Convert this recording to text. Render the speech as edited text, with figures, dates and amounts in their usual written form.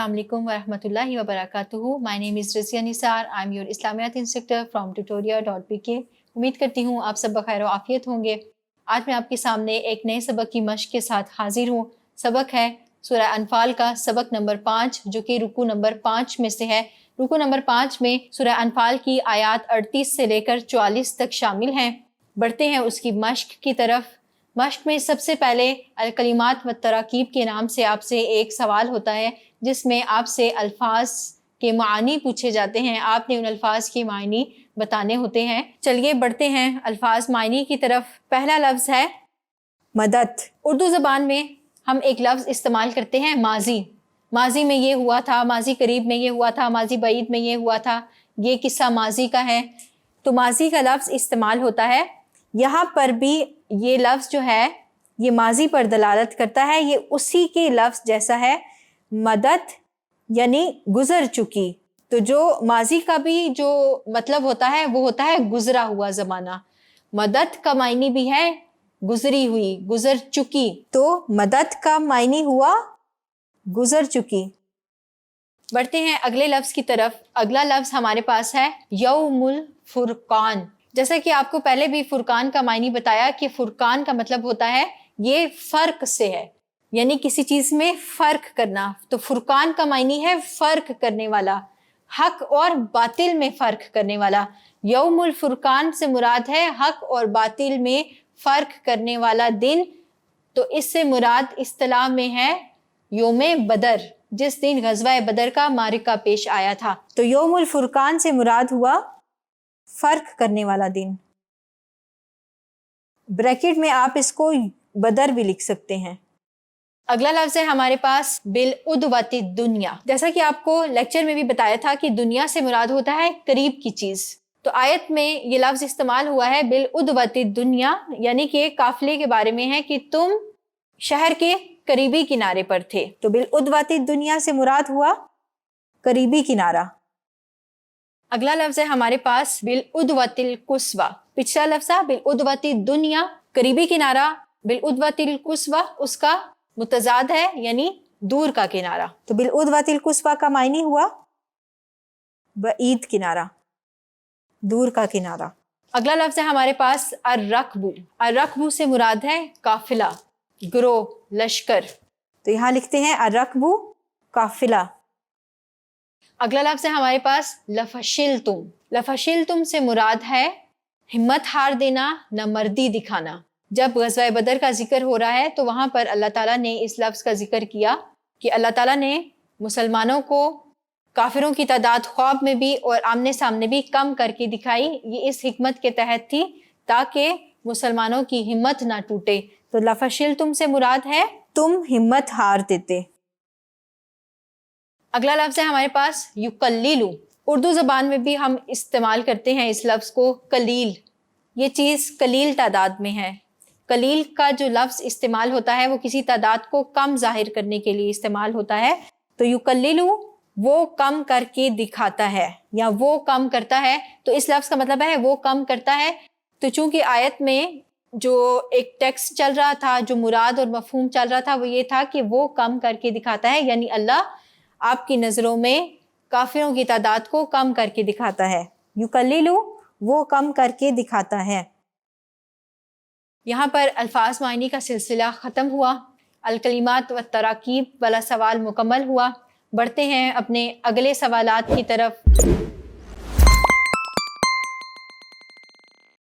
Assalamu alaikum wa rahmatullahi wa barakatuhu. My name is Razia Nisar. I'm your Islamiyat instructor from tutoria.pk. उम्मीद करती हूँ आप सब बखैर आफियत होंगे। आज मैं आपके सामने एक नए सबक की मश्क के साथ हाजिर हूँ। सबक है सूरह अनफाल का सबक नंबर 5, जो कि रुकू नंबर 5 में से है। रुकू नंबर 5 में सूरह अनफाल की आयात 38 से लेकर 44 तक शामिल हैं। बढ़ते हैं उसकी मश्क की तरफ। मश्क में सबसे पहले अल-कलिमात व तराकीब के नाम से आपसे एक सवाल होता है, जिसमें आपसे अल्फाज के मानी पूछे जाते हैं। आपने उन अल्फाज के मानी बताने होते हैं। चलिए बढ़ते हैं अल्फाज मानी की तरफ। पहला लफ्ज़ है मदद। उर्दू ज़बान में हम एक लफ्ज़ इस्तेमाल करते हैं माजी। माजी में ये हुआ था, माजी करीब में ये हुआ था, माजी बईद में ये हुआ था। ये किस्सा माजी का है, तो माजी का लफ्ज़ इस्तेमाल होता है। यहाँ पर भी ये लफ्ज़ जो है ये माजी पर दलालत करता है। ये उसी के लफ्ज़ जैसा है, मदद यानी गुज़र चुकी। तो जो माजी का भी जो मतलब होता है वो होता है गुज़रा हुआ ज़माना। मदद का मायनी भी है गुज़री हुई, गुज़र चुकी। तो मदद का मायनी हुआ गुज़र चुकी। बढ़ते हैं अगले लफ्ज़ की तरफ। अगला लफ्ज़ हमारे पास है यौमुल फुरकान। जैसा कि आपको पहले भी फुरकान का मायनी बताया कि फुरकान का मतलब होता है ये फ़र्क से है, यानी किसी चीज़ में फ़र्क करना। तो फुरकान का मायनी है फ़र्क करने वाला, हक और बातिल में फ़र्क करने वाला। यौमुल फुरकान से मुराद है हक और बातिल में फ़र्क करने वाला दिन। तो इससे मुराद इस्तिलाह में है योमे बदर, जिस दिन ग़ज़वा बदर का मारिका पेश आया था। तो यौमुल फुरकान से मुराद हुआ फ़र्क करने वाला दिन। ब्रैकेट में आप इसको बदर भी लिख सकते हैं। अगला लफ्ज़ है हमारे पास बिल उदवती दुनिया। जैसा कि आपको लेक्चर में भी बताया था कि दुनिया से मुराद होता है करीब की चीज़। तो आयत में ये लफ्ज़ इस्तेमाल हुआ है बिल उदवती दुनिया, यानी कि काफ़िले के बारे में है कि तुम शहर के करीबी किनारे पर थे। तो बिल उदवती दुनिया से मुराद हुआ करीबी किनारा। अगला लफ्ज़ है हमारे पास बिल उदवतिल कुस्वा। पिछला लफ्ज़ है बिल उदवती दुनिया, करीबी किनारा। बिल उदवतिल कुस्वा उसका मुतज़ाद है, यानी दूर का किनारा। तो बिल उदवतिल कुस्वा का मायनी हुआ बईद किनारा, दूर का किनारा। अगला लफ्ज़ है हमारे पास अर्रकबू। अर्रकबू से मुराद है काफिला, ग्रोह, लश्कर। तो यहाँ लिखते हैं अर्रकबू काफिला। अगला लफ्ज़ है हमारे पास लफशिलतुम। लफशिलतुम से मुराद है हिम्मत हार देना, नामर्दी दिखाना। जब ग़ज़वा बदर का जिक्र हो रहा है तो वहाँ पर अल्लाह ताला ने इस लफ्ज़ का जिक्र किया कि अल्लाह ताला ने मुसलमानों को काफिरों की तादाद ख्वाब में भी और आमने सामने भी कम करके दिखाई। ये इस हिकमत के तहत थी ताकि मुसलमानों की हिम्मत ना टूटे। तो लफशिलतुम से मुराद है तुम हिम्मत हार देते। अगला लफ्ज़ है हमारे पास युकल्लिलु। उर्दू ज़बान में भी हम इस्तेमाल करते हैं इस लफ्ज़ को कलील। ये चीज़ कलील तादाद में है। कलील का जो लफ्ज़ इस्तेमाल होता है वो किसी तादाद को कम ज़ाहिर करने के लिए इस्तेमाल होता है। तो युकल्लिलु वो कम करके दिखाता है या वो कम करता है। तो इस लफ्ज़ का मतलब है वो कम करता है। तो चूँकि आयत में जो एक टेक्स्ट चल रहा था, जो मुराद और मफ़हूम चल रहा था, वो ये था कि वो कम करके दिखाता है, यानी अल्लाह आपकी नज़रों में काफिरों की तादाद को कम करके दिखाता है। युकल्लिलु वो कम करके दिखाता है। यहाँ पर अल्फाज मायनी का सिलसिला ख़त्म हुआ। अल-कलिमात व तराकीब वाला सवाल मुकम्मल हुआ। बढ़ते हैं अपने अगले सवालात की तरफ।